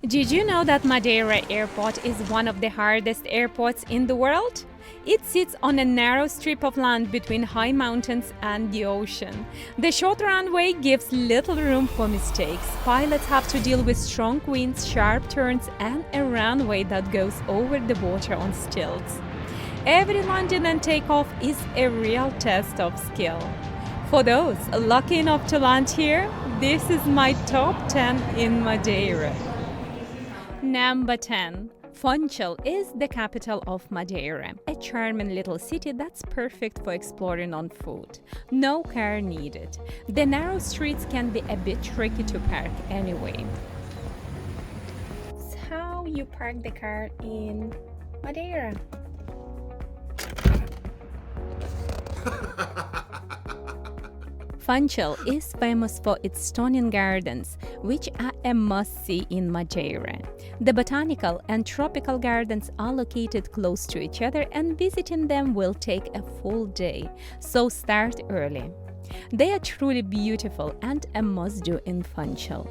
Did you know that Madeira Airport is one of the hardest airports in the world? It sits on a narrow strip of land between high mountains and the ocean. The short runway gives little room for mistakes. Pilots have to deal with strong winds, sharp turns, and a runway that goes over the water on stilts. Every landing and takeoff is a real test of skill. For those lucky enough to land here, this is my top 10 in Madeira. Number 10. Funchal is the capital of Madeira, a charming little city that's perfect for exploring on foot. No car needed. The narrow streets can be a bit tricky to park anyway. That's how you park the car in Madeira. Funchal is famous for its stunning gardens, which are a must-see in Madeira. The botanical and tropical gardens are located close to each other, and visiting them will take a full day, so start early. They are truly beautiful and a must-do in Funchal.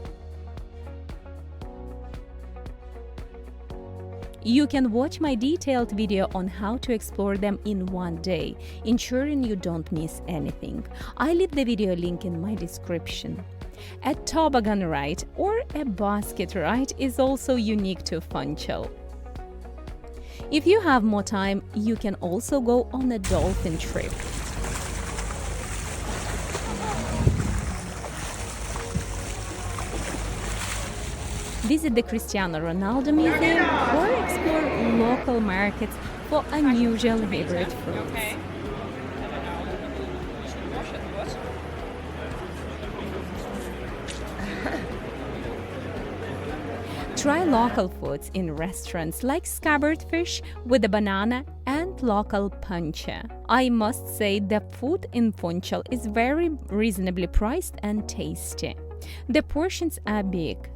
You can watch my detailed video on how to explore them in one day, ensuring you don't miss anything. I leave the video link in my description. A toboggan ride or a basket ride is also unique to Funchal. If you have more time, you can also go on a dolphin trip. Visit the Cristiano Ronaldo Museum or explore local markets for unusual hybrid fruits. Try local foods in restaurants like scabbard fish with a banana and local pancha. I must say the food in Funchal is very reasonably priced and tasty. The portions are big.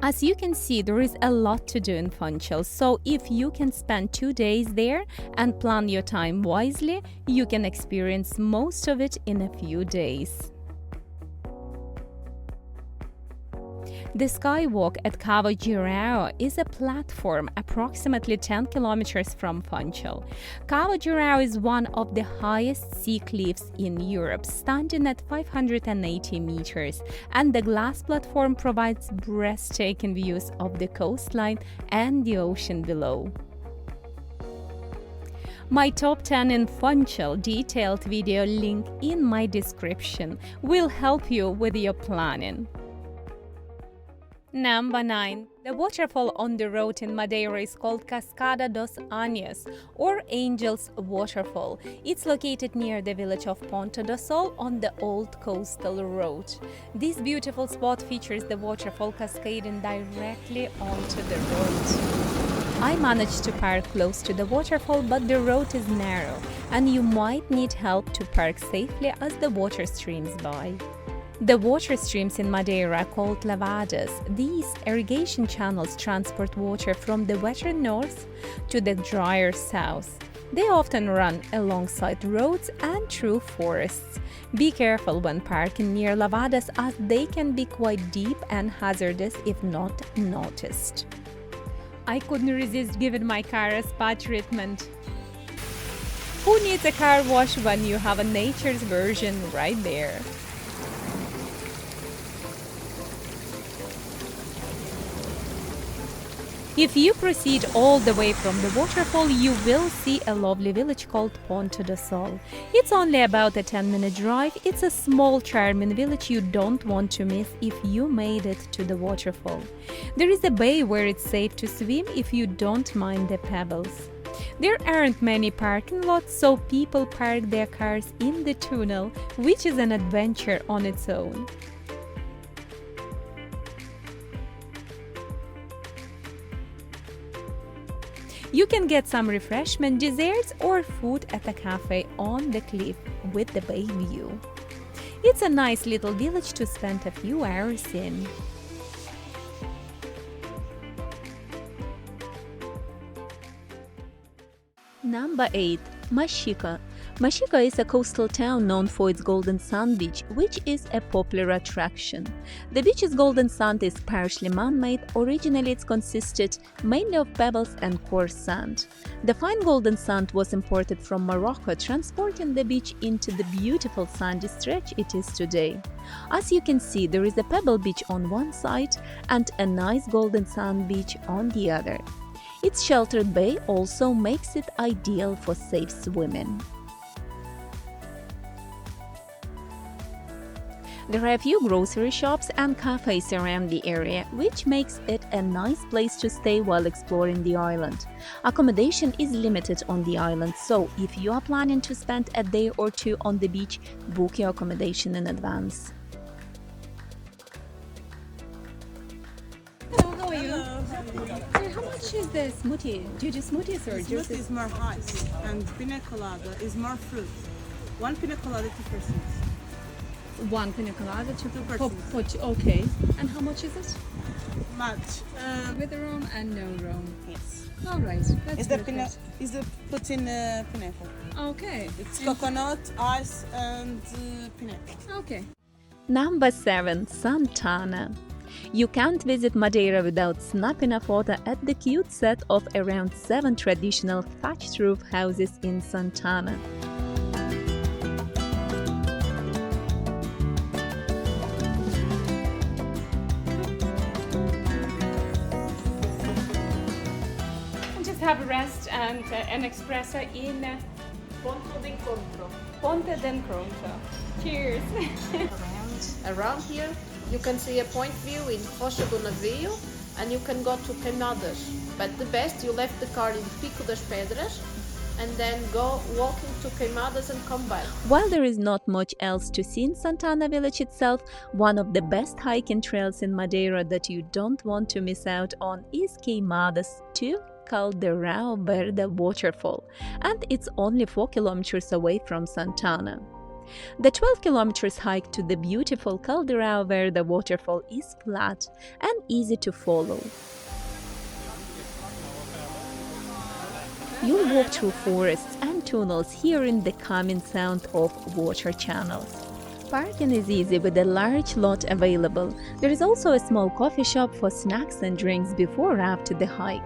As you can see, there is a lot to do in Funchal, so if you can spend 2 days there and plan your time wisely, you can experience most of it in a few days. The skywalk at Cavo Girao is a platform approximately 10 kilometers from Funchal. Cavo Girao is one of the highest sea cliffs in Europe, standing at 580 meters, and the glass platform provides breathtaking views of the coastline and the ocean below. My top 10 in Funchal detailed video link in my description will help you with your planning. Number 9. The waterfall on the road in Madeira is called Cascada dos Anjos, or Angel's Waterfall. It's located near the village of Ponta do Sol on the old coastal road. This beautiful spot features the waterfall cascading directly onto the road. I managed to park close to the waterfall, but the road is narrow, and you might need help to park safely as the water streams by. The water streams in Madeira are called lavadas. These irrigation channels transport water from the wetter north to the drier south. They often run alongside roads and through forests. Be careful when parking near lavadas, as they can be quite deep and hazardous if not noticed. I couldn't resist giving my car a spa treatment. Who needs a car wash when you have a nature's version right there? If you proceed all the way from the waterfall, you will see a lovely village called Ponta do Sol. It's only about a 10-minute drive. It's a small, charming village you don't want to miss if you made it to the waterfall. There is a bay where it's safe to swim if you don't mind the pebbles. There aren't many parking lots, so people park their cars in the tunnel, which is an adventure on its own. You can get some refreshment, desserts, or food at a cafe on the cliff with the bay view. It's a nice little village to spend a few hours in. Number 8. Mashika. Mashika is a coastal town known for its golden sand beach, which is a popular attraction. The beach's golden sand is partially man-made. Originally it consisted mainly of pebbles and coarse sand. The fine golden sand was imported from Morocco, transporting the beach into the beautiful sandy stretch it is today. As you can see, there is a pebble beach on one side and a nice golden sand beach on the other. Its sheltered bay also makes it ideal for safe swimming. There are a few grocery shops and cafes around the area, which makes it a nice place to stay while exploring the island. Accommodation is limited on the island, so if you are planning to spend a day or two on the beach, book your accommodation in advance. Hello, how are you? Hello. How much is the smoothie? Do you do smoothies or juices? Smoothie is more ice and pina colada is more fruit. One pina colada, 2 persons. One pina colada, 2 persons. Okay. And how much is it? Much. With the rum and no rum. Yes. All right. That's Is the put in pineapple? Okay. It's coconut, ice, and pineapple. Okay. Number 7. Santana. You can't visit Madeira without snapping a photo at the cute set of around 7 traditional thatched roof houses in Santana. Have a rest and an espresso in Ponta d'Encontro. Cheers! Around here, you can see a point view in Rocha do Navio, and you can go to Queimadas. But the best, you left the car in Pico das Pedras and then go walking to Queimadas and come back. While there is not much else to see in Santana village itself, one of the best hiking trails in Madeira that you don't want to miss out on is Queimadas to RA the Waterfall, and it's only 4 kilometers away from Santana. The 12 kilometers hike to the beautiful RA the Waterfall is flat and easy to follow. You'll walk through forests and tunnels hearing the calming sound of water channels. Parking is easy with a large lot available. There is also a small coffee shop for snacks and drinks before or after the hike.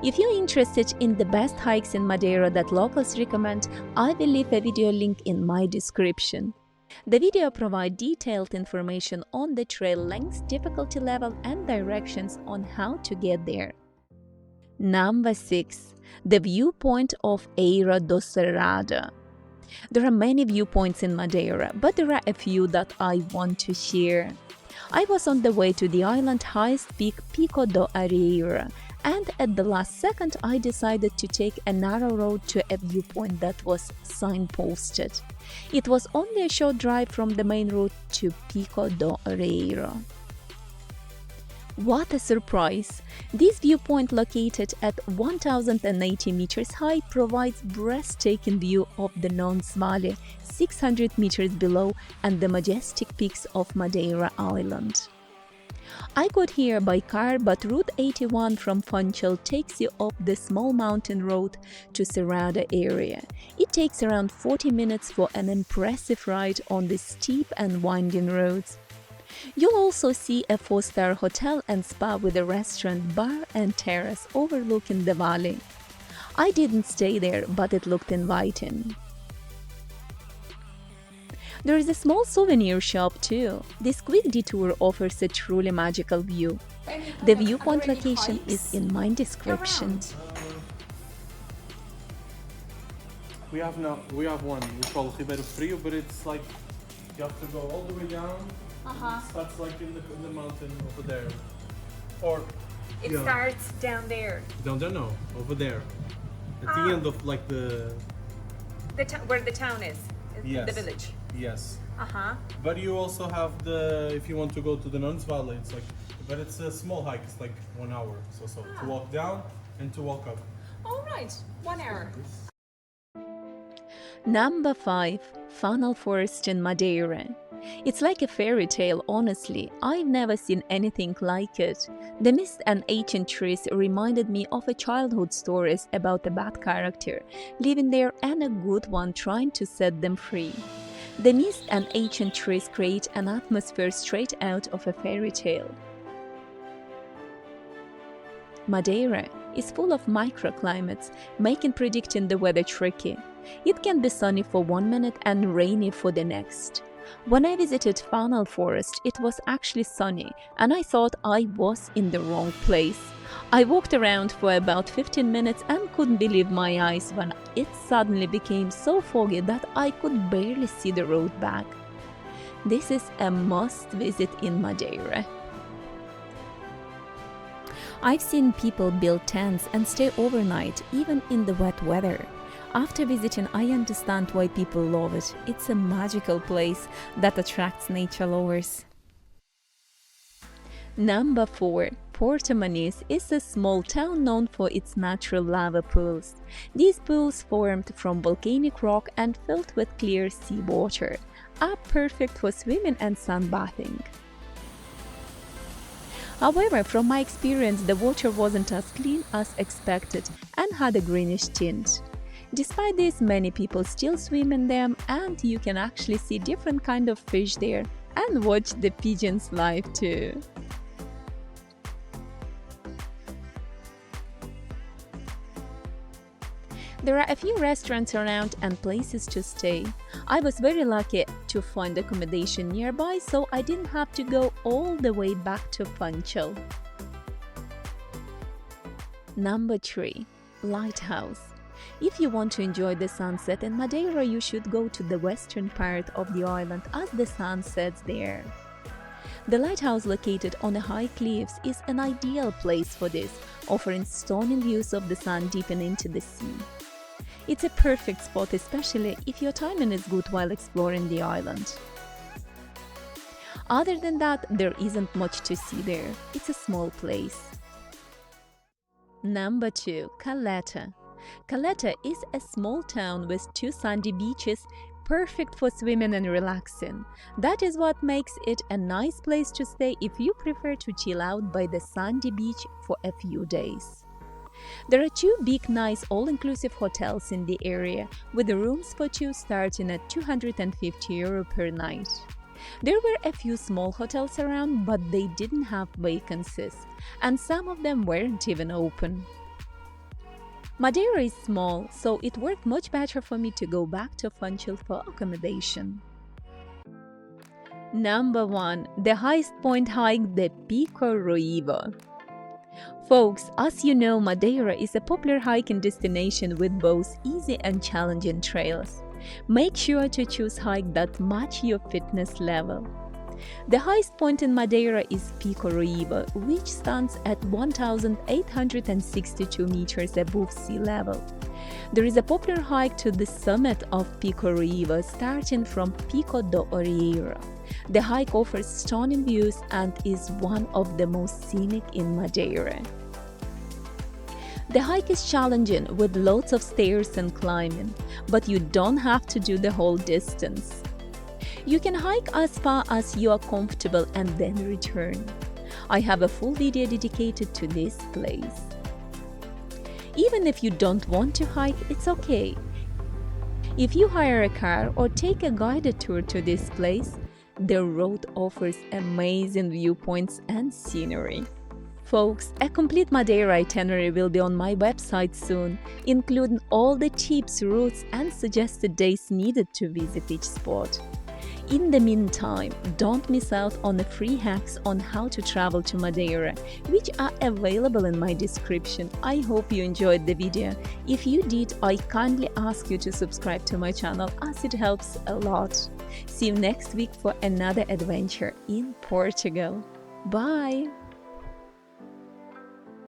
If you're interested in the best hikes in Madeira that locals recommend, I will leave a video link in my description. The video provides detailed information on the trail length, difficulty level, and directions on how to get there. Number 6. The viewpoint of Eira do Serrado. There are many viewpoints in Madeira, but there are a few that I want to share. I was on the way to the island's highest peak, Pico do Orera, and at the last second I decided to take a narrow road to a viewpoint that was signposted. It was only a short drive from the main road to Pico do Orera. What a surprise! This viewpoint, located at 1080 meters high, provides breathtaking view of the Nons Valley 600 meters below and the majestic peaks of Madeira Island. I got here by car, but Route 81 from Funchal takes you up the small mountain road to Serrado area. It takes around 40 minutes for an impressive ride on the steep and winding roads. You'll also see a 4-star hotel and spa with a restaurant, bar and terrace overlooking the valley. I didn't stay there, but it looked inviting. There is a small souvenir shop too. This quick detour offers a truly magical view. The viewpoint location is in my description. We have one. We call it Ribeiro Frio, but it's like you have to go all the way down. It starts like in the mountain over there, or It starts down there. down there. No, over there, at the end of like the Where the town is, Yes. the village. yes. Uh-huh. But you also have if you want to go to the Nuns Valley, it's like, but it's a small hike. It's like 1 hour, so to walk down and to walk up. All right, 1 hour. Number 5. Fanal Forest in Madeira. It's like a fairy tale, honestly. I've never seen anything like it. The mist and ancient trees reminded me of a childhood stories about a bad character living there and a good one trying to set them free. The mist and ancient trees create an atmosphere straight out of a fairy tale. Madeira is full of microclimates, making predicting the weather tricky. It can be sunny for 1 minute and rainy for the next. When I visited Fanal Forest, it was actually sunny, and I thought I was in the wrong place. I walked around for about 15 minutes and couldn't believe my eyes when it suddenly became so foggy that I could barely see the road back. This is a must visit in Madeira. I've seen people build tents and stay overnight, even in the wet weather. After visiting, I understand why people love it. It's a magical place that attracts nature lovers. Number 4. Porto Moniz is a small town known for its natural lava pools. These pools, formed from volcanic rock and filled with clear seawater, are perfect for swimming and sunbathing. However, from my experience, the water wasn't as clean as expected and had a greenish tint. Despite this, many people still swim in them, and you can actually see different kinds of fish there and watch the pigeons live too. There are a few restaurants around and places to stay. I was very lucky to find accommodation nearby, so I didn't have to go all the way back to Funchal. Number 3. Lighthouse. If you want to enjoy the sunset in Madeira, you should go to the western part of the island as the sun sets there. The lighthouse, located on the high cliffs, is an ideal place for this, offering stunning views of the sun dipping into the sea. It's a perfect spot, especially if your timing is good while exploring the island. Other than that, there isn't much to see there. It's a small place. Number 2. Calheta. Calheta is a small town with 2 sandy beaches, perfect for swimming and relaxing. That is what makes it a nice place to stay if you prefer to chill out by the sandy beach for a few days. There are 2 big, nice, all-inclusive hotels in the area, with the rooms for 2 starting at €250 per night. There were a few small hotels around, but they didn't have vacancies, and some of them weren't even open. Madeira is small, so it worked much better for me to go back to Funchal for accommodation. Number 1. The highest point hike, the Pico Ruivo. Folks, as you know, Madeira is a popular hiking destination with both easy and challenging trails. Make sure to choose hikes that match your fitness level. The highest point in Madeira is Pico Ruivo, which stands at 1,862 meters above sea level. There is a popular hike to the summit of Pico Ruivo starting from Pico do Orera. The hike offers stunning views and is one of the most scenic in Madeira. The hike is challenging with lots of stairs and climbing, but you don't have to do the whole distance. You can hike as far as you are comfortable and then return. I have a full video dedicated to this place. Even if you don't want to hike, it's okay. If you hire a car or take a guided tour to this place, the road offers amazing viewpoints and scenery. Folks, a complete Madeira itinerary will be on my website soon, including all the tips, routes, and suggested days needed to visit each spot. In the meantime, don't miss out on the free hacks on how to travel to Madeira, which are available in my description. I hope you enjoyed the video. If you did, I kindly ask you to subscribe to my channel as it helps a lot. See you next week for another adventure in Portugal. Bye!